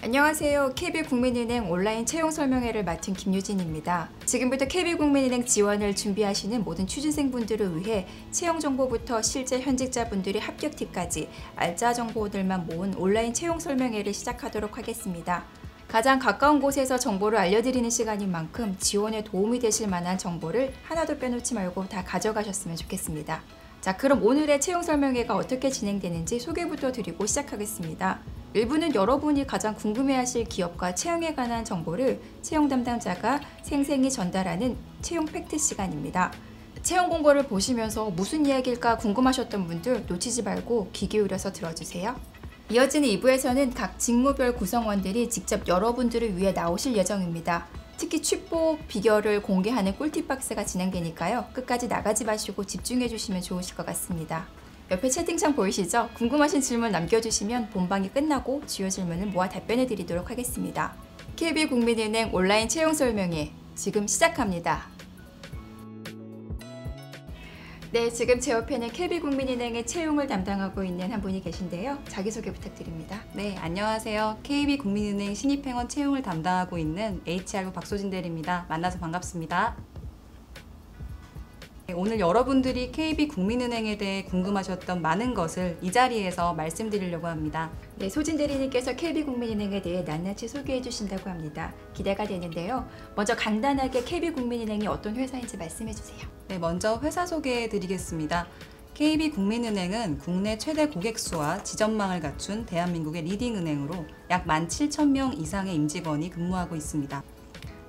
안녕하세요. KB국민은행 온라인 채용 설명회를 맡은 김유진입니다. 지금부터 KB국민은행 지원을 준비하시는 모든 취준생분들을 위해 채용 정보부터 실제 현직자분들의 합격티까지 알짜 정보들만 모은 온라인 채용 설명회를 시작하도록 하겠습니다. 가장 가까운 곳에서 정보를 알려드리는 시간인 만큼 지원에 도움이 되실 만한 정보를 하나도 빼놓지 말고 다 가져가셨으면 좋겠습니다. 자, 그럼 오늘의 채용 설명회가 어떻게 진행되는지 소개부터 드리고 시작하겠습니다. 1부는 여러분이 가장 궁금해하실 기업과 채용에 관한 정보를 채용 담당자가 생생히 전달하는 채용 팩트 시간입니다. 채용 공고를 보시면서 무슨 이야기일까 궁금하셨던 분들 놓치지 말고 귀 기울여서 들어주세요. 이어지는 2부에서는 각 직무별 구성원들이 직접 여러분들을 위해 나오실 예정입니다. 특히 취뽀 비결을 공개하는 꿀팁 박스가 진행되니까요. 끝까지 나가지 마시고 집중해 주시면 좋으실 것 같습니다. 옆에 채팅창 보이시죠? 궁금하신 질문 남겨주시면 본방이 끝나고 주요 질문을 모아 답변해 드리도록 하겠습니다. KB국민은행 온라인 채용 설명회 지금 시작합니다. 네, 지금 제 옆에는 KB국민은행의 채용을 담당하고 있는 한 분이 계신데요. 자기소개 부탁드립니다. 네, 안녕하세요. KB국민은행 신입행원 채용을 담당하고 있는 HR부 박소진 대리입니다. 만나서 반갑습니다. 오늘 여러분들이 KB국민은행에 대해 궁금하셨던 많은 것을 이 자리에서 말씀드리려고 합니다. 네, 소진 대리님께서 KB국민은행에 대해 낱낱이 소개해 주신다고 합니다. 기대가 되는데요. 먼저 간단하게 KB국민은행이 어떤 회사인지 말씀해 주세요. 네, 먼저 회사 소개해 드리겠습니다. KB국민은행은 국내 최대 고객수와 지점망을 갖춘 대한민국의 리딩은행으로 약 17,000명 이상의 임직원이 근무하고 있습니다.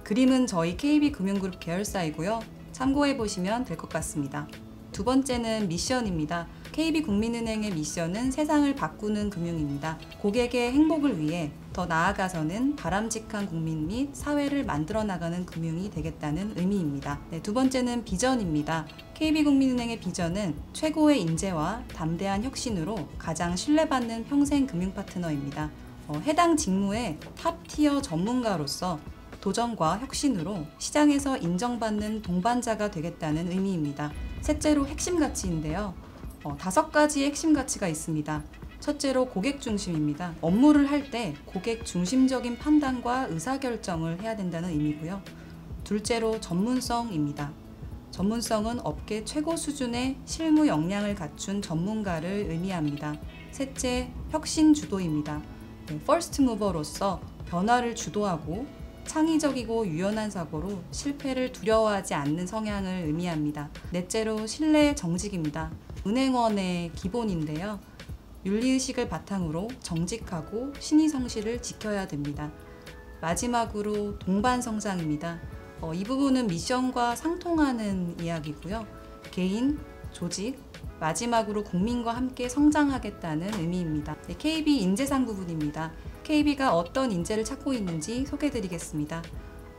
그림은 저희 KB금융그룹 계열사이고요. 참고해 보시면 될 것 같습니다. 두 번째는 미션입니다. KB국민은행의 미션은 세상을 바꾸는 금융입니다. 고객의 행복을 위해 더 나아가서는 바람직한 국민 및 사회를 만들어 나가는 금융이 되겠다는 의미입니다. 네, 두 번째는 비전입니다. KB국민은행의 비전은 최고의 인재와 담대한 혁신으로 가장 신뢰받는 평생 금융 파트너입니다. 해당 직무의 탑티어 전문가로서 도전과 혁신으로 시장에서 인정받는 동반자가 되겠다는 의미입니다. 셋째로 핵심 가치인데요. 5가지의 핵심 가치가 있습니다. 첫째로 고객 중심입니다. 업무를 할 때 고객 중심적인 판단과 의사결정을 해야 된다는 의미고요. 둘째로 전문성입니다. 전문성은 업계 최고 수준의 실무 역량을 갖춘 전문가를 의미합니다. 셋째, 혁신 주도입니다. 퍼스트 무버로서 변화를 주도하고 창의적이고 유연한 사고로 실패를 두려워하지 않는 성향을 의미합니다. 넷째로 신뢰 정직입니다. 은행원의 기본인데요. 윤리의식을 바탕으로 정직하고 신의성실을 지켜야 됩니다. 마지막으로 동반성장입니다. 이 부분은 미션과 상통하는 이야기고요. 개인, 조직, 마지막으로 국민과 함께 성장하겠다는 의미입니다. KB 인재상 부분입니다. KB가 어떤 인재를 찾고 있는지 소개해드리겠습니다.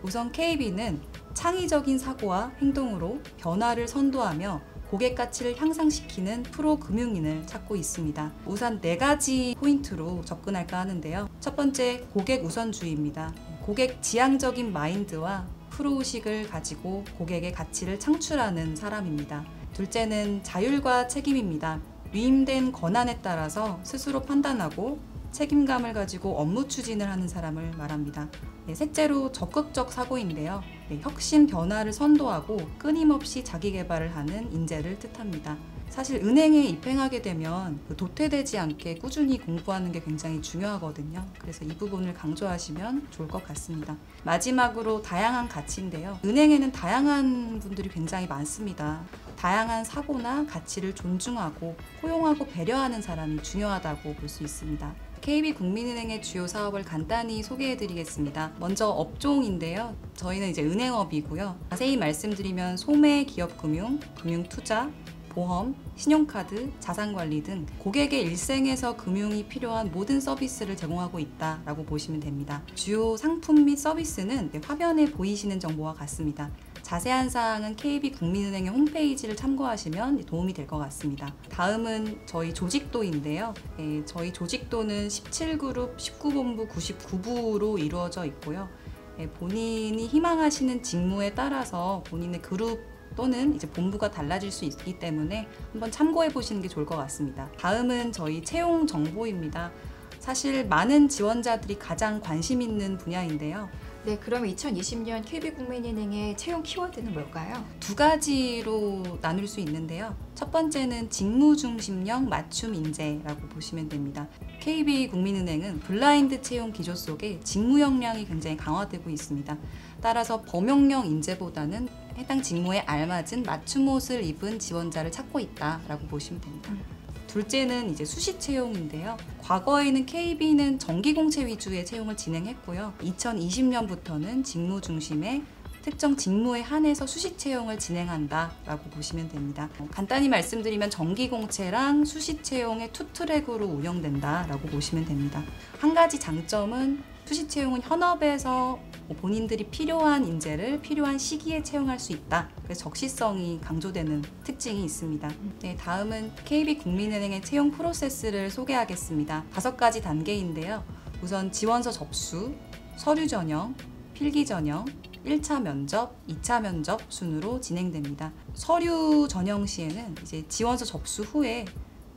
우선 KB는 창의적인 사고와 행동으로 변화를 선도하며 고객 가치를 향상시키는 프로 금융인을 찾고 있습니다. 우선 4가지 포인트로 접근할까 하는데요. 첫 번째, 고객 우선주의입니다. 고객 지향적인 마인드와 프로의식을 가지고 고객의 가치를 창출하는 사람입니다. 둘째는 자율과 책임입니다. 위임된 권한에 따라서 스스로 판단하고 책임감을 가지고 업무 추진을 하는 사람을 말합니다. 셋째로 적극적 사고인데요. 혁신 변화를 선도하고 끊임없이 자기 개발을 하는 인재를 뜻합니다. 사실 은행에 입행하게 되면 도태되지 않게 꾸준히 공부하는 게 굉장히 중요하거든요. 그래서 이 부분을 강조하시면 좋을 것 같습니다. 마지막으로 다양한 가치인데요. 은행에는 다양한 분들이 굉장히 많습니다. 다양한 사고나 가치를 존중하고 포용하고 배려하는 사람이 중요하다고 볼 수 있습니다. KB국민은행의 주요 사업을 간단히 소개해 드리겠습니다. 먼저 업종인데요. 저희는 이제 은행업이고요. 자세히 말씀드리면 소매 기업금융, 금융투자, 보험, 신용카드, 자산관리 등 고객의 일생에서 금융이 필요한 모든 서비스를 제공하고 있다라고 보시면 됩니다. 주요 상품 및 서비스는 화면에 보이시는 정보와 같습니다. 자세한 사항은 KB국민은행의 홈페이지를 참고하시면 도움이 될 것 같습니다. 다음은 저희 조직도인데요. 저희 조직도는 17그룹 19본부 99부로 이루어져 있고요. 본인이 희망하시는 직무에 따라서 본인의 그룹 또는 이제 본부가 달라질 수 있기 때문에 한번 참고해 보시는 게 좋을 것 같습니다. 다음은 저희 채용 정보입니다. 사실 많은 지원자들이 가장 관심 있는 분야인데요. 네, 그럼 2020년 KB국민은행의 채용 키워드는 뭘까요? 두 가지로 나눌 수 있는데요. 첫 번째는 직무 중심형 맞춤 인재라고 보시면 됩니다. KB국민은행은 블라인드 채용 기조 속에 직무 역량이 굉장히 강화되고 있습니다. 따라서 범용형 인재보다는 해당 직무에 알맞은 맞춤 옷을 입은 지원자를 찾고 있다라고 보시면 됩니다. 둘째는 이제 수시 채용인데요. 과거에는 KB는 정기공채 위주의 채용을 진행했고요. 2020년부터는 직무 중심의 특정 직무에 한해서 수시 채용을 진행한다라고 보시면 됩니다. 간단히 말씀드리면 정기공채랑 수시 채용의 투 트랙으로 운영된다라고 보시면 됩니다. 한 가지 장점은 수시 채용은 현업에서 본인들이 필요한 인재를 필요한 시기에 채용할 수 있다. 그래서 적시성이 강조되는 특징이 있습니다. 네, 다음은 KB국민은행의 채용 프로세스를 소개하겠습니다. 5가지 단계인데요. 우선 지원서 접수, 서류 전형, 필기 전형, 1차 면접, 2차 면접 순으로 진행됩니다. 서류 전형 시에는 이제 지원서 접수 후에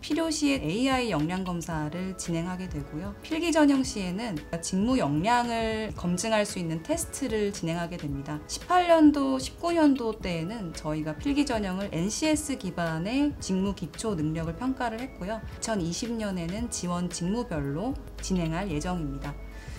필요시에 AI 역량 검사를 진행하게 되고요. 필기 전형 시에는 직무 역량을 검증할 수 있는 테스트를 진행하게 됩니다. 18년도, 19년도 때에는 저희가 필기 전형을 NCS 기반의 직무 기초 능력을 평가를 했고요. 2020년에는 지원 직무별로 진행할 예정입니다.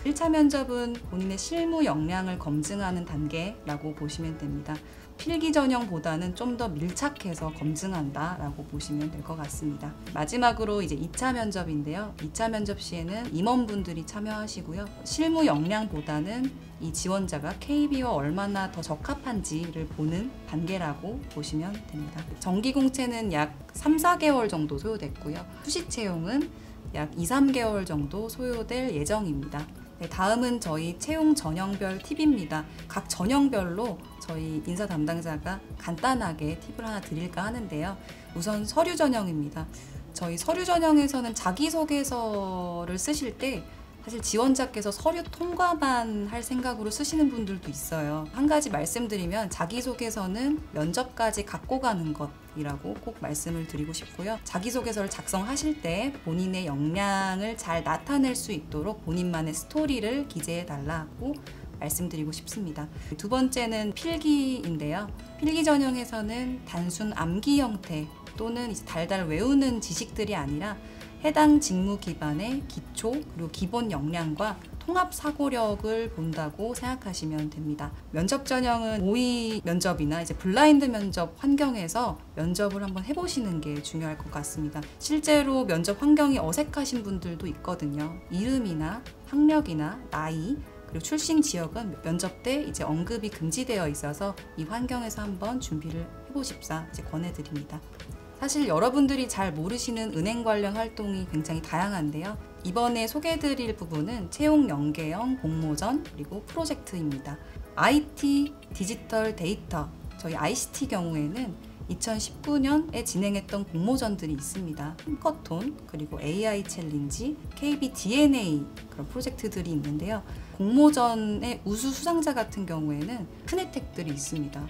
1차 면접은 본인의 실무 역량을 검증하는 단계라고 보시면 됩니다. 필기 전형보다는 좀 더 밀착해서 검증한다라고 보시면 될 것 같습니다. 마지막으로 이제 2차 면접인데요. 2차 면접 시에는 임원분들이 참여하시고요. 실무 역량보다는 이 지원자가 KB와 얼마나 더 적합한지를 보는 단계라고 보시면 됩니다. 정기공채는 약 3, 4개월 정도 소요됐고요. 수시 채용은 약 2, 3개월 정도 소요될 예정입니다. 네, 다음은 저희 채용 전형별 팁입니다. 각 전형별로 저희 인사 담당자가 간단하게 팁을 하나 드릴까 하는데요. 우선 서류 전형입니다. 저희 서류 전형에서는 자기소개서를 쓰실 때 사실 지원자께서 서류 통과만 할 생각으로 쓰시는 분들도 있어요. 한 가지 말씀드리면 자기소개서는 면접까지 갖고 가는 것이라고 꼭 말씀을 드리고 싶고요. 자기소개서를 작성하실 때 본인의 역량을 잘 나타낼 수 있도록 본인만의 스토리를 기재해 달라고 말씀드리고 싶습니다. 두 번째는 필기인데요. 필기 전형에서는 단순 암기 형태 또는 이제 달달 외우는 지식들이 아니라 해당 직무 기반의 기초 그리고 기본 역량과 통합 사고력을 본다고 생각하시면 됩니다. 면접 전형은 모의 면접이나 이제 블라인드 면접 환경에서 면접을 한번 해보시는 게 중요할 것 같습니다. 실제로 면접 환경이 어색하신 분들도 있거든요. 이름이나 학력이나 나이 그리고 출신 지역은 면접 때 이제 언급이 금지되어 있어서 이 환경에서 한번 준비를 해보십사 이제 권해드립니다. 사실 여러분들이 잘 모르시는 은행 관련 활동이 굉장히 다양한데요. 이번에 소개해드릴 부분은 채용 연계형 공모전 그리고 프로젝트입니다. IT, 디지털 데이터, 저희 ICT 경우에는 2019년에 진행했던 공모전들이 있습니다. 해커톤, 그리고 AI 챌린지, KB DNA 그런 프로젝트들이 있는데요. 공모전의 우수 수상자 같은 경우에는 큰 혜택들이 있습니다.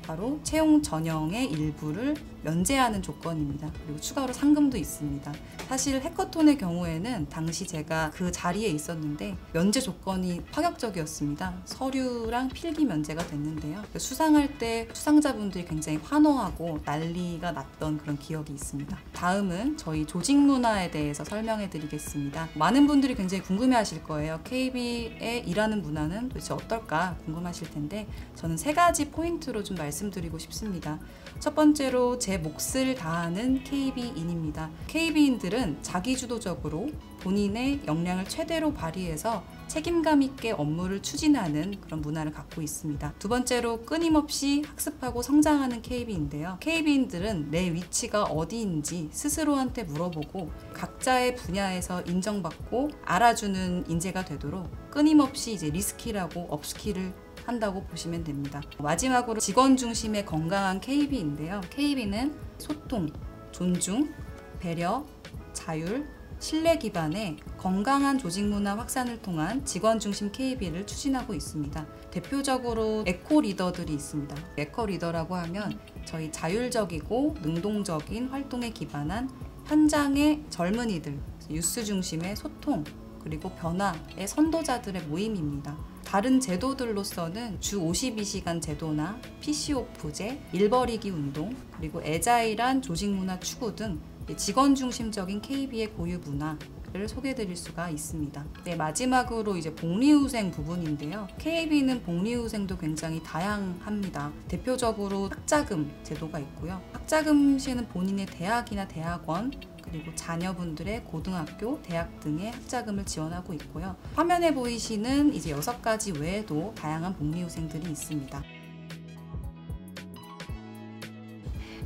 바로 채용 전형의 일부를 면제하는 조건입니다. 그리고 추가로 상금도 있습니다. 사실 해커톤의 경우에는 당시 제가 그 자리에 있었는데 면제 조건이 파격적이었습니다. 서류랑 필기 면제가 됐는데요. 수상할 때 수상자분들이 굉장히 환호하고 난리가 났던 그런 기억이 있습니다. 다음은 저희 조직 문화에 대해서 설명해 드리겠습니다. 많은 분들이 굉장히 궁금해 하실 거예요. KB의 일하는 문화는 도대체 어떨까 궁금하실 텐데 저는 3가지 포인트로 좀 말씀드리고 싶습니다. 첫 번째로 제 몫을 다하는 KB인입니다. KB인들은 자기주도적으로 본인의 역량을 최대로 발휘해서 책임감 있게 업무를 추진하는 그런 문화를 갖고 있습니다. 두 번째로 끊임없이 학습하고 성장하는 KB인데요. KB인들은 내 위치가 어디인지 스스로한테 물어보고 각자의 분야에서 인정받고 알아주는 인재가 되도록 끊임없이 이제 리스킬하고 업스킬을 한다고 보시면 됩니다. 마지막으로 직원 중심의 건강한 KB인데요. KB는 소통, 존중, 배려, 자율, 신뢰 기반의 건강한 조직 문화 확산을 통한 직원 중심 KB를 추진하고 있습니다. 대표적으로 에코 리더들이 있습니다. 에코 리더라고 하면 저희 자율적이고 능동적인 활동에 기반한 현장의 젊은이들, 유스 중심의 소통, 그리고 변화의 선도자들의 모임입니다. 다른 제도들로서는 주 52시간 제도나 PC오프제, 일버리기 운동, 그리고 애자일한 조직문화 추구 등 직원 중심적인 KB의 고유 문화를 소개해드릴 수가 있습니다. 네, 마지막으로 이제 복리후생 부분인데요. KB는 복리후생도 굉장히 다양합니다. 대표적으로 학자금 제도가 있고요. 학자금 시에는 본인의 대학이나 대학원, 그리고 자녀분들의 고등학교, 대학 등의 학자금을 지원하고 있고요. 화면에 보이시는 이제 6가지 외에도 다양한 복리후생들이 있습니다.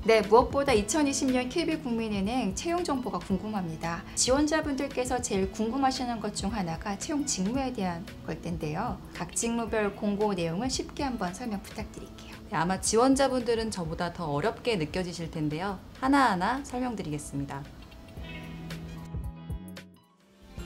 네, 무엇보다 2020년 KB국민은행 채용 정보가 궁금합니다. 지원자분들께서 제일 궁금하시는 것 중 하나가 채용 직무에 대한 걸 텐데요. 각 직무별 공고 내용을 쉽게 한번 설명 부탁드릴게요. 네, 아마 지원자분들은 저보다 더 어렵게 느껴지실 텐데요. 하나하나 설명드리겠습니다.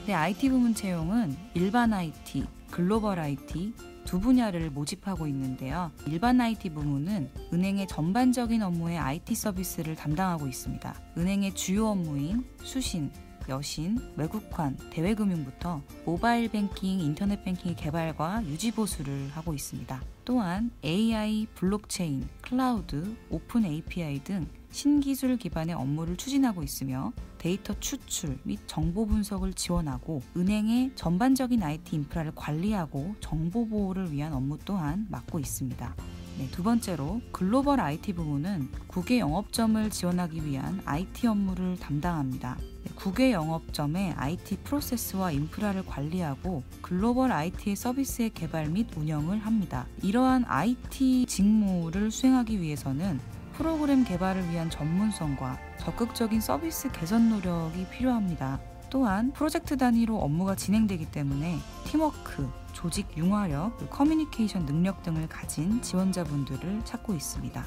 네, IT 부문 채용은 일반 IT, 글로벌 IT 두 분야를 모집하고 있는데요. 일반 IT 부문은 은행의 전반적인 업무의 IT 서비스를 담당하고 있습니다. 은행의 주요 업무인 수신, 여신, 외국환, 대외금융부터 모바일 뱅킹, 인터넷 뱅킹의 개발과 유지 보수를 하고 있습니다. 또한 AI, 블록체인, 클라우드, 오픈 API 등 신기술 기반의 업무를 추진하고 있으며 데이터 추출 및 정보 분석을 지원하고 은행의 전반적인 IT 인프라를 관리하고 정보 보호를 위한 업무 또한 맡고 있습니다. 네, 두 번째로 글로벌 IT 부문은 국외 영업점을 지원하기 위한 IT 업무를 담당합니다. 국외 영업점의 IT 프로세스와 인프라를 관리하고 글로벌 IT의 서비스의 개발 및 운영을 합니다. 이러한 IT 직무를 수행하기 위해서는 프로그램 개발을 위한 전문성과 적극적인 서비스 개선 노력이 필요합니다. 또한 프로젝트 단위로 업무가 진행되기 때문에 팀워크, 조직 융화력, 커뮤니케이션 능력 등을 가진 지원자분들을 찾고 있습니다.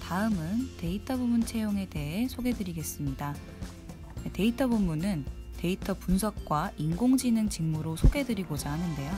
다음은 데이터 부문 채용에 대해 소개해드리겠습니다. 데이터 부문은 데이터 분석과 인공지능 직무로 소개해드리고자 하는데요.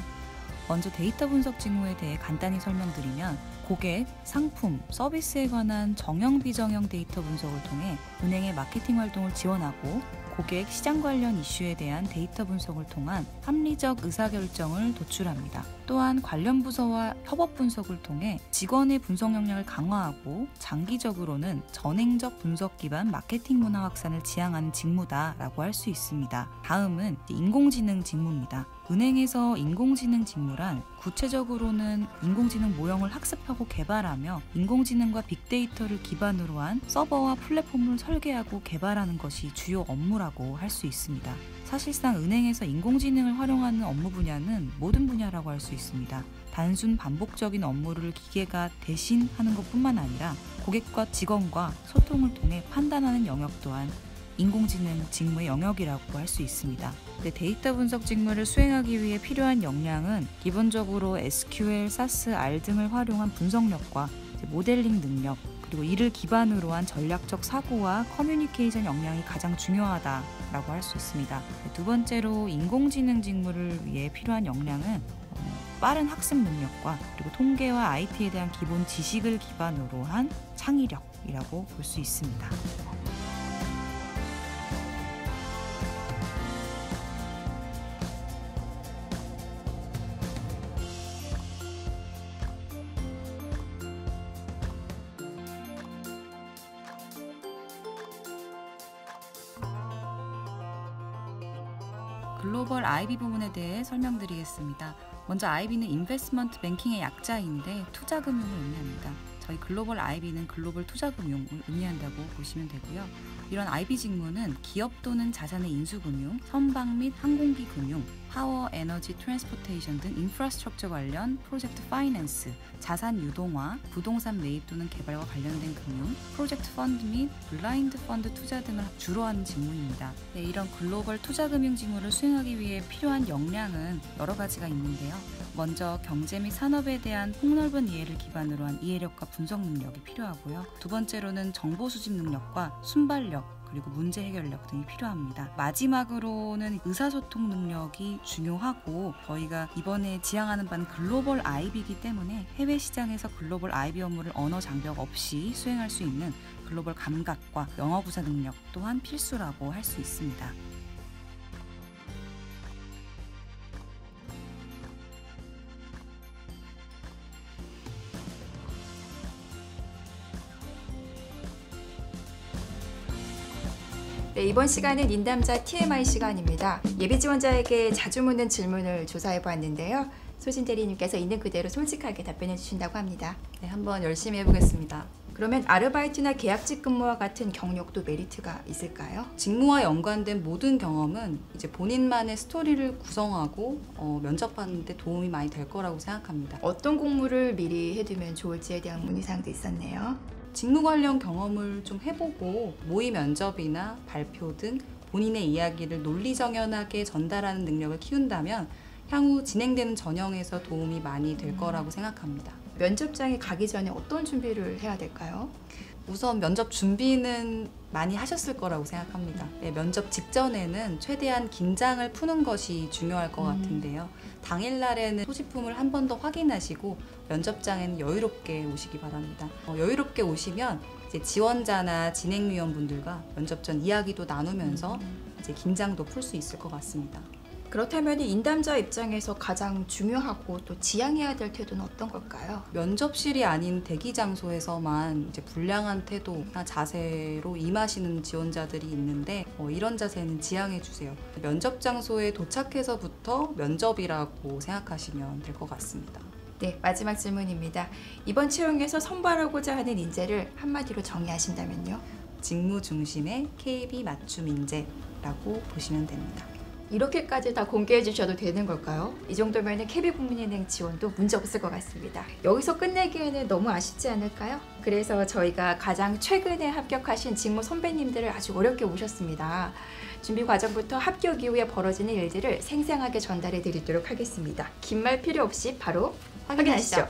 먼저 데이터 분석 직무에 대해 간단히 설명드리면 고객, 상품, 서비스에 관한 정형, 비정형 데이터 분석을 통해 은행의 마케팅 활동을 지원하고 고객, 시장 관련 이슈에 대한 데이터 분석을 통한 합리적 의사결정을 도출합니다. 또한 관련 부서와 협업 분석을 통해 직원의 분석 역량을 강화하고 장기적으로는 전행적 분석 기반 마케팅 문화 확산을 지향하는 직무다라고 할 수 있습니다. 다음은 인공지능 직무입니다. 은행에서 인공지능 직무란 구체적으로는 인공지능 모형을 학습하고 개발하며 인공지능과 빅데이터를 기반으로 한 서버와 플랫폼을 설계하고 개발하는 것이 주요 업무라고 할 수 있습니다. 사실상 은행에서 인공지능을 활용하는 업무 분야는 모든 분야라고 할 수 있습니다. 단순 반복적인 업무를 기계가 대신하는 것뿐만 아니라 고객과 직원과 소통을 통해 판단하는 영역 또한 인공지능 직무의 영역이라고 할 수 있습니다. 데이터 분석 직무를 수행하기 위해 필요한 역량은 기본적으로 SQL, SAS, R 등을 활용한 분석력과 모델링 능력, 그리고 이를 기반으로 한 전략적 사고와 커뮤니케이션 역량이 가장 중요하다라고 할 수 있습니다. 두 번째로 인공지능 직무를 위해 필요한 역량은 빠른 학습 능력과 그리고 통계와 IT에 대한 기본 지식을 기반으로 한 창의력이라고 볼 수 있습니다. 글로벌 IB 부문에 대해 설명드리겠습니다. 먼저 IB는 인베스트먼트 뱅킹의 약자인데 투자금융을 의미합니다. 저희 글로벌 IB는 글로벌 투자금융을 의미한다고 보시면 되고요. 이런 IB 직무는 기업 또는 자산의 인수금융, 선박 및 항공기 금융, 파워, 에너지, 트랜스포테이션 등 인프라스트럭처 관련 프로젝트 파이낸스, 자산 유동화, 부동산 매입 또는 개발과 관련된 금융, 프로젝트 펀드 및 블라인드 펀드 투자 등을 주로 하는 직무입니다. 네, 이런 글로벌 투자 금융 직무를 수행하기 위해 필요한 역량은 여러 가지가 있는데요. 먼저 경제 및 산업에 대한 폭넓은 이해를 기반으로 한 이해력과 분석 능력이 필요하고요. 두 번째로는 정보 수집 능력과 순발력, 그리고 문제 해결력 등이 필요합니다. 마지막으로는 의사소통 능력이 중요하고, 저희가 이번에 지향하는 바는 글로벌 IB이기 때문에 해외 시장에서 글로벌 IB 업무를 언어 장벽 없이 수행할 수 있는 글로벌 감각과 영어 구사 능력 또한 필수라고 할 수 있습니다. 네, 이번 시간은 인담자 TMI 시간입니다. 예비 지원자에게 자주 묻는 질문을 조사해 보았는데요. 소신 대리님께서 있는 그대로 솔직하게 답변해 주신다고 합니다. 네, 한번 열심히 해보겠습니다. 그러면 아르바이트나 계약직 근무와 같은 경력도 메리트가 있을까요? 직무와 연관된 모든 경험은 이제 본인만의 스토리를 구성하고 면접하는 데 도움이 많이 될 거라고 생각합니다. 어떤 공부를 미리 해두면 좋을지에 대한 문의사항도 있었네요. 직무 관련 경험을 좀 해보고 모의 면접이나 발표 등 본인의 이야기를 논리정연하게 전달하는 능력을 키운다면 향후 진행되는 전형에서 도움이 많이 될 거라고 생각합니다. 면접장에 가기 전에 어떤 준비를 해야 될까요? 우선 면접 준비는 많이 하셨을 거라고 생각합니다. 네, 면접 직전에는 최대한 긴장을 푸는 것이 중요할 것 같은데요. 당일날에는 소지품을 한 번 더 확인하시고 면접장에는 여유롭게 오시기 바랍니다. 여유롭게 오시면 이제 지원자나 진행위원분들과 면접 전 이야기도 나누면서 이제 긴장도 풀 수 있을 것 같습니다. 그렇다면 인담자 입장에서 가장 중요하고 또 지향해야 될 태도는 어떤 걸까요? 면접실이 아닌 대기 장소에서만 이제 불량한 태도나 자세로 임하시는 지원자들이 있는데 이런 자세는 지양해 주세요. 면접 장소에 도착해서부터 면접이라고 생각하시면 될 것 같습니다. 네, 마지막 질문입니다. 이번 채용에서 선발하고자 하는 인재를 한마디로 정의하신다면요? 직무 중심의 KB 맞춤 인재라고 보시면 됩니다. 이렇게까지 다 공개해 주셔도 되는 걸까요? 이 정도면 KB국민은행 지원도 문제 없을 것 같습니다. 여기서 끝내기에는 너무 아쉽지 않을까요? 그래서 저희가 가장 최근에 합격하신 직무 선배님들을 아주 어렵게 모셨습니다. 준비 과정부터 합격 이후에 벌어지는 일들을 생생하게 전달해 드리도록 하겠습니다. 긴 말 필요 없이 바로 확인하시죠.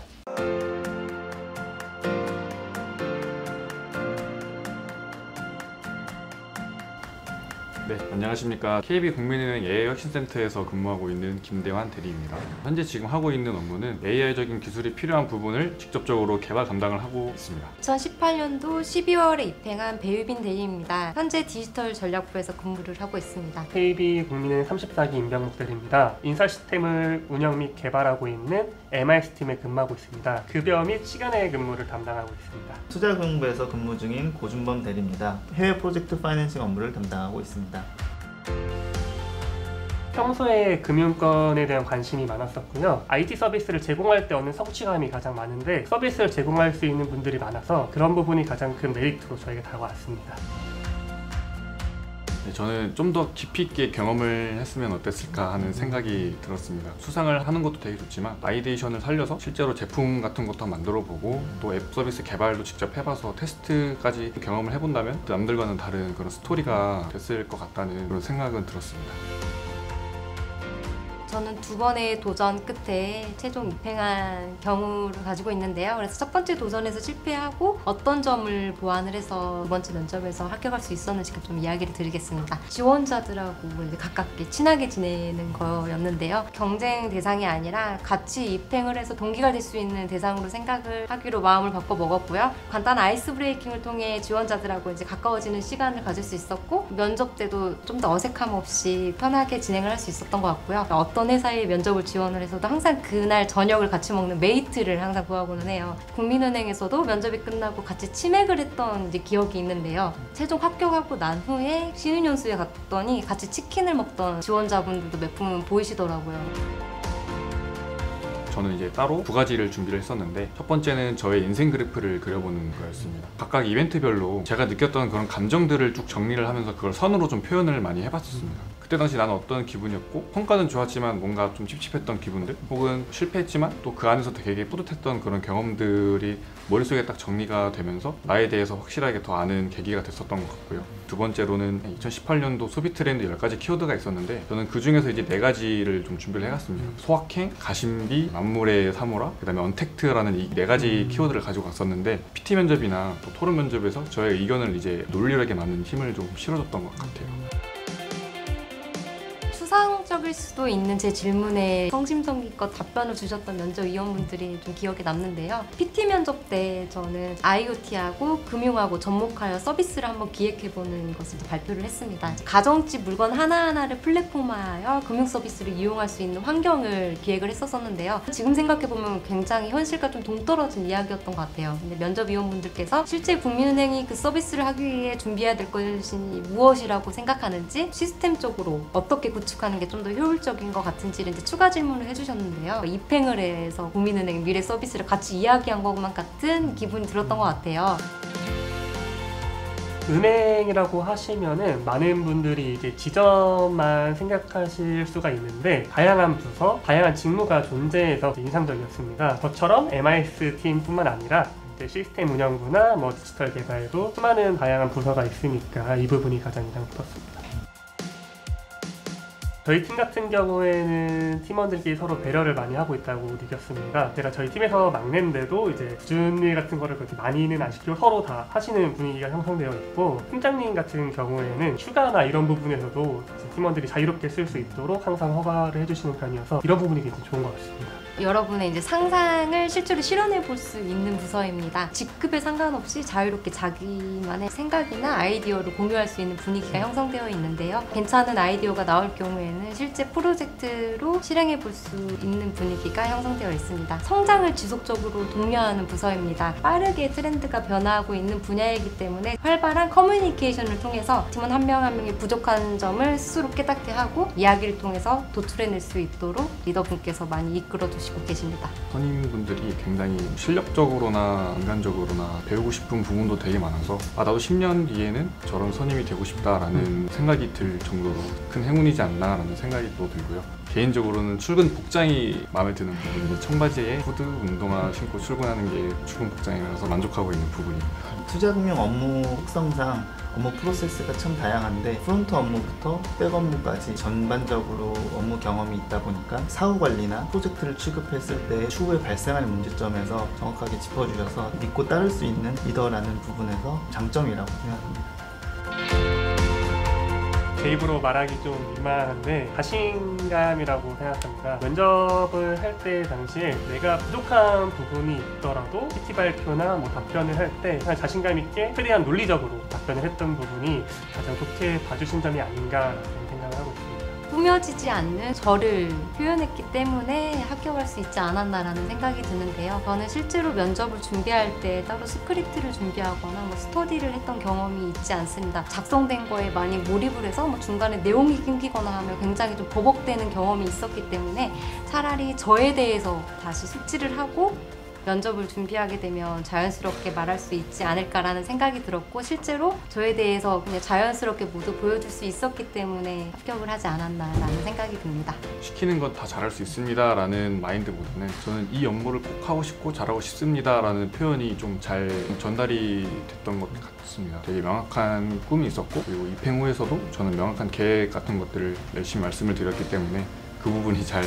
네, 안녕하십니까. KB국민은행 AI혁신센터에서 근무하고 있는 김대환 대리입니다. 현재 지금 하고 있는 업무는 AI적인 기술이 필요한 부분을 직접적으로 개발 담당을 하고 있습니다. 2018년도 12월에 입행한 배유빈 대리입니다. 현재 디지털 전략부에서 근무를 하고 있습니다. KB국민은행 34기 임병목 대리입니다. 인사 시스템을 운영 및 개발하고 있는 MIS팀에 근무하고 있습니다. 급여 및 시간외 근무를 담당하고 있습니다. 투자금융부에서 근무 중인 고준범 대리입니다. 해외 프로젝트 파이낸싱 업무를 담당하고 있습니다. 평소에 금융권에 대한 관심이 많았었고요. IT 서비스를 제공할 때 얻는 성취감이 가장 많은데 서비스를 제공할 수 있는 분들이 많아서 그런 부분이 가장 큰 메리트로 저에게 다가왔습니다. 네, 저는 좀 더 깊이 있게 경험을 했으면 어땠을까 하는 생각이 들었습니다. 수상을 하는 것도 되게 좋지만 아이데이션을 살려서 실제로 제품 같은 것도 만들어 보고 또 앱 서비스 개발도 직접 해봐서 테스트까지 경험을 해본다면 남들과는 다른 그런 스토리가 됐을 것 같다는 그런 생각은 들었습니다. 저는 2번의 도전 끝에 최종 입행한 경우를 가지고 있는데요. 그래서 첫 번째 도전에서 실패하고 어떤 점을 보완을 해서 2번째 면접에서 합격할 수 있었는지 좀 이야기를 드리겠습니다. 지원자들하고 가깝게 친하게 지내는 거였는데요. 경쟁 대상이 아니라 같이 입행을 해서 동기가 될 수 있는 대상으로 생각을 하기로 마음을 바꿔 먹었고요. 간단한 아이스 브레이킹을 통해 지원자들하고 이제 가까워지는 시간을 가질 수 있었고 면접 때도 좀 더 어색함 없이 편하게 진행을 할 수 있었던 것 같고요. 어떤 회사에 면접을 지원을 해서도 항상 그날 저녁을 같이 먹는 메이트를 항상 구하고는 해요. 국민은행에서도 면접이 끝나고 같이 치맥을 했던 이제 기억이 있는데요. 최종 합격하고 난 후에 신혼연수에 갔더니 같이 치킨을 먹던 지원자분들도 몇 분 보이시더라고요. 저는 이제 따로 2가지를 준비를 했었는데 첫 번째는 저의 인생 그래프를 그려보는 거였습니다. 각각 이벤트별로 제가 느꼈던 그런 감정들을 쭉 정리를 하면서 그걸 선으로 좀 표현을 많이 해봤었습니다. 그때 당시 나는 어떤 기분이었고 성과는 좋았지만 뭔가 좀 찝찝했던 기분들 혹은 실패했지만 또 그 안에서 되게 뿌듯했던 그런 경험들이 머릿속에 딱 정리가 되면서 나에 대해서 확실하게 더 아는 계기가 됐었던 것 같고요. 두 번째로는 2018년도 소비 트렌드 10가지 키워드가 있었는데 저는 그 중에서 이제 4가지를 좀 준비를 해갔습니다. 소확행, 가심비, 만물의 사물함, 그 다음에 언택트라는 이 4가지 키워드를 가지고 갔었는데 PT 면접이나 또 토론 면접에서 저의 의견을 이제 논리력에 맞는 힘을 좀 실어줬던 것 같아요. 추상적일 수도 있는 제 질문에 성심성의껏 답변을 주셨던 면접위원분들이 좀 기억에 남는데요. PT 면접 때 저는 IoT하고 금융하고 접목하여 서비스를 한번 기획해보는 것을 발표를 했습니다. 가정집 물건 하나하나를 플랫폼화하여 금융 서비스를 이용할 수 있는 환경을 기획을 했었는데요. 지금 생각해보면 굉장히 현실과 좀 동떨어진 이야기였던 것 같아요. 근데 면접위원분들께서 실제 국민은행이 그 서비스를 하기 위해 준비해야 될 것이 무엇이라고 생각하는지 시스템적으로 어떻게 구축하는 게 좀 더 효율적인 것 같은지를 이제 추가 질문을 해주셨는데요. 입행을 해서 국민은행 미래 서비스를 같이 이야기한 것만 같은 기분이 들었던 것 같아요. 은행이라고 하시면은 많은 분들이 이제 지점만 생각하실 수가 있는데 다양한 부서, 다양한 직무가 존재해서 인상적이었습니다. 저처럼 MIS 팀뿐만 아니라 시스템 운영부나 디지털 개발도 수많은 다양한 부서가 있으니까 이 부분이 가장 인상 깊었습니다. 저희 팀 같은 경우에는 팀원들끼리 서로 배려를 많이 하고 있다고 느꼈습니다. 제가 저희 팀에서 막내인데도 이제 굳은 일 같은 거를 그렇게 많이는 안 시키고 서로 다 하시는 분위기가 형성되어 있고, 팀장님 같은 경우에는 휴가나 이런 부분에서도 팀원들이 자유롭게 쓸 수 있도록 항상 허가를 해주시는 편이어서 이런 부분이 굉장히 좋은 것 같습니다. 여러분의 이제 상상을 실제로 실현해 볼 수 있는 부서입니다. 직급에 상관없이 자유롭게 자기만의 생각이나 아이디어를 공유할 수 있는 분위기가 형성되어 있는데요. 괜찮은 아이디어가 나올 경우에는 실제 프로젝트로 실행해 볼 수 있는 분위기가 형성되어 있습니다. 성장을 지속적으로 독려하는 부서입니다. 빠르게 트렌드가 변화하고 있는 분야이기 때문에 활발한 커뮤니케이션을 통해서 팀원 한 명 한 명이 부족한 점을 스스로 깨닫게 하고 이야기를 통해서 도출해낼 수 있도록 리더분께서 많이 이끌어 주시고 계십니다. 선임분들이 굉장히 실력적으로나 인간적으로나 배우고 싶은 부분도 되게 많아서 나도 10년 뒤에는 저런 선임이 되고 싶다라는 생각이 들 정도로 큰 행운이지 않나라는 생각이 또 들고요. 개인적으로는 출근 복장이 마음에 드는 부분이 청바지에 후드, 운동화 신고 출근하는 게 출근 복장이라서 만족하고 있는 부분입니다. 투자금융 업무 특성상 업무 프로세스가 참 다양한데 프론트 업무부터 백 업무까지 전반적으로 업무 경험이 있다 보니까 사후 관리나 프로젝트를 취급했을 때 추후에 발생할 문제점에서 정확하게 짚어주셔서 믿고 따를 수 있는 리더라는 부분에서 장점이라고 생각합니다. 제 입으로 말하기 좀 민망한데 자신감이라고 생각합니다. 면접을 할 때 당시에 내가 부족한 부분이 있더라도 PT 발표나 답변을 할 때 자신감 있게 최대한 논리적으로 답변을 했던 부분이 가장 좋게 봐주신 점이 아닌가라는 생각을 하고 있습니다. 꾸며지지 않는 저를 표현했기 때문에 합격할 수 있지 않았나라는 생각이 드는데요. 저는 실제로 면접을 준비할 때 따로 스크립트를 준비하거나 스터디를 했던 경험이 있지 않습니다. 작성된 거에 많이 몰입을 해서 중간에 내용이 끊기거나 하면 굉장히 좀 버벅대는 경험이 있었기 때문에 차라리 저에 대해서 다시 숙지를 하고 면접을 준비하게 되면 자연스럽게 말할 수 있지 않을까라는 생각이 들었고, 실제로 저에 대해서 그냥 자연스럽게 모두 보여줄 수 있었기 때문에 합격을 하지 않았나라는 생각이 듭니다. 시키는 건 다 잘할 수 있습니다 라는 마인드보다는 저는 이 업무를 꼭 하고 싶고 잘하고 싶습니다 라는 표현이 좀 잘 전달이 됐던 것 같습니다. 되게 명확한 꿈이 있었고, 그리고 입행 후에서도 저는 명확한 계획 같은 것들을 열심히 말씀을 드렸기 때문에 그 부분이 잘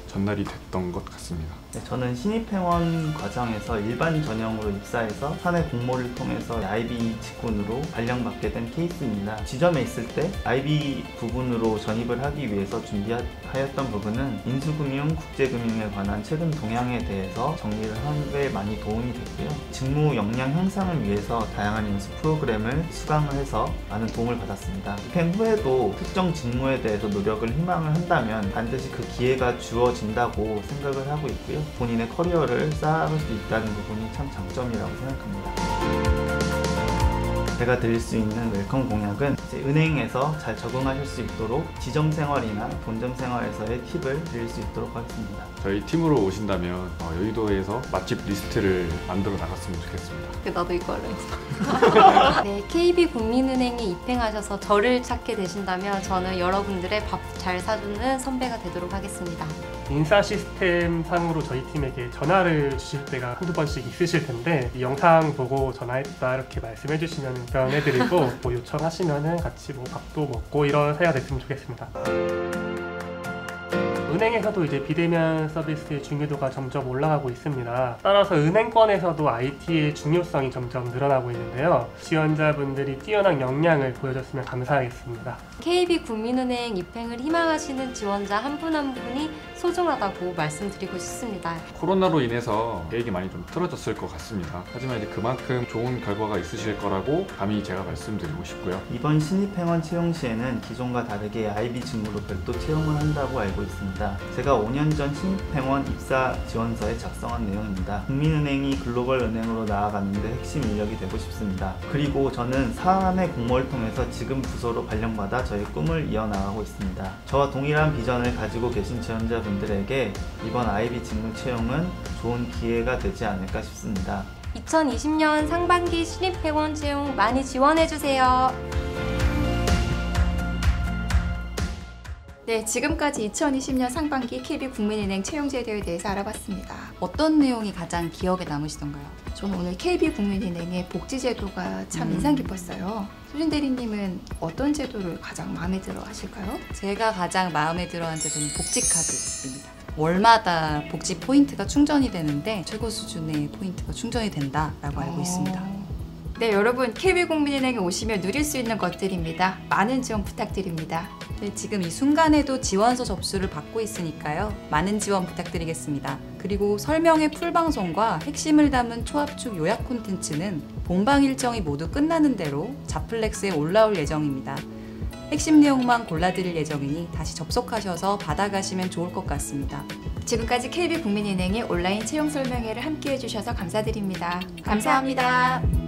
전달이 됐던 것 같습니다. 네, 저는 신입회원 과정에서 일반 전형으로 입사해서 사내 공모를 통해서 IB 직군으로 발령받게 된 케이스입니다. 지점에 있을 때 IB 부분으로 전입을 하기 위해서 준비하였던 부분은 인수금융, 국제금융에 관한 최근 동향에 대해서 정리를 하는 데 많이 도움이 됐고요. 직무 역량 향상을 위해서 다양한 연수 프로그램을 수강을 해서 많은 도움을 받았습니다. 입행 후에도 특정 직무에 대해서 노력을 희망을 한다면 반드시 그 기회가 주어진다고 생각을 하고 있고요. 본인의 커리어를 쌓아갈 수 있다는 부분이 참 장점이라고 생각합니다. 제가 드릴 수 있는 웰컴 공약은 이제 은행에서 잘 적응하실 수 있도록 지점 생활이나 본점 생활에서의 팁을 드릴 수 있도록 하겠습니다. 저희 팀으로 오신다면 여의도에서 맛집 리스트를 만들어 나갔으면 좋겠습니다. 나도 이거 할래. 네, KB국민은행에 입행하셔서 저를 찾게 되신다면 저는 여러분들의 밥 잘 사주는 선배가 되도록 하겠습니다. 인사 시스템 상으로 저희 팀에게 전화를 주실 때가 한두 번씩 있으실 텐데 이 영상 보고 전화했다 이렇게 말씀해 주시면 변해드리고 뭐 요청하시면 같이 뭐 밥도 먹고 이런 사이가 됐으면 좋겠습니다. 은행에서도 이제 비대면 서비스의 중요도가 점점 올라가고 있습니다. 따라서 은행권에서도 IT의 중요성이 점점 늘어나고 있는데요. 지원자분들이 뛰어난 역량을 보여줬으면 감사하겠습니다. KB국민은행 입행을 희망하시는 지원자 한 분 한 분이 소중하다고 말씀드리고 싶습니다. 코로나로 인해서 계획이 많이 좀 틀어졌을 것 같습니다. 하지만 이제 그만큼 좋은 결과가 있으실 거라고 감히 제가 말씀드리고 싶고요. 이번 신입행원 채용 시에는 기존과 다르게 IB 직무로 별도 채용을 한다고 알고 있습니다. 제가 5년 전 신입행원 입사 지원서에 작성한 내용입니다. 국민은행이 글로벌 은행으로 나아가는데 핵심 인력이 되고 싶습니다. 그리고 저는 사안의 공모를 통해서 지금 부서로 발령받아 저의 꿈을 이어나가고 있습니다. 저와 동일한 비전을 가지고 계신 지원자분들에게 이번 IB 직무 채용은 좋은 기회가 되지 않을까 싶습니다. 2020년 상반기 신입회원 채용 많이 지원해주세요. 네, 지금까지 2020년 상반기 KB국민은행 채용 제도에 대해서 알아봤습니다. 어떤 내용이 가장 기억에 남으시던가요? 저는 오늘 KB국민은행의 복지 제도가 참 인상 깊었어요. 소진 대리님은 어떤 제도를 가장 마음에 들어 하실까요? 제가 가장 마음에 들어한 제도는 복지카드입니다. 월마다 복지 포인트가 충전이 되는데 최고 수준의 포인트가 충전이 된다라고 알고 있습니다. 네, 여러분 KB국민은행에 오시면 누릴 수 있는 것들입니다. 많은 지원 부탁드립니다. 네, 지금 이 순간에도 지원서 접수를 받고 있으니까요. 많은 지원 부탁드리겠습니다. 그리고 설명의 풀방송과 핵심을 담은 초압축 요약 콘텐츠는 본방 일정이 모두 끝나는 대로 자플렉스에 올라올 예정입니다. 핵심 내용만 골라드릴 예정이니 다시 접속하셔서 받아가시면 좋을 것 같습니다. 지금까지 KB국민은행의 온라인 채용 설명회를 함께해 주셔서 감사드립니다. 감사합니다.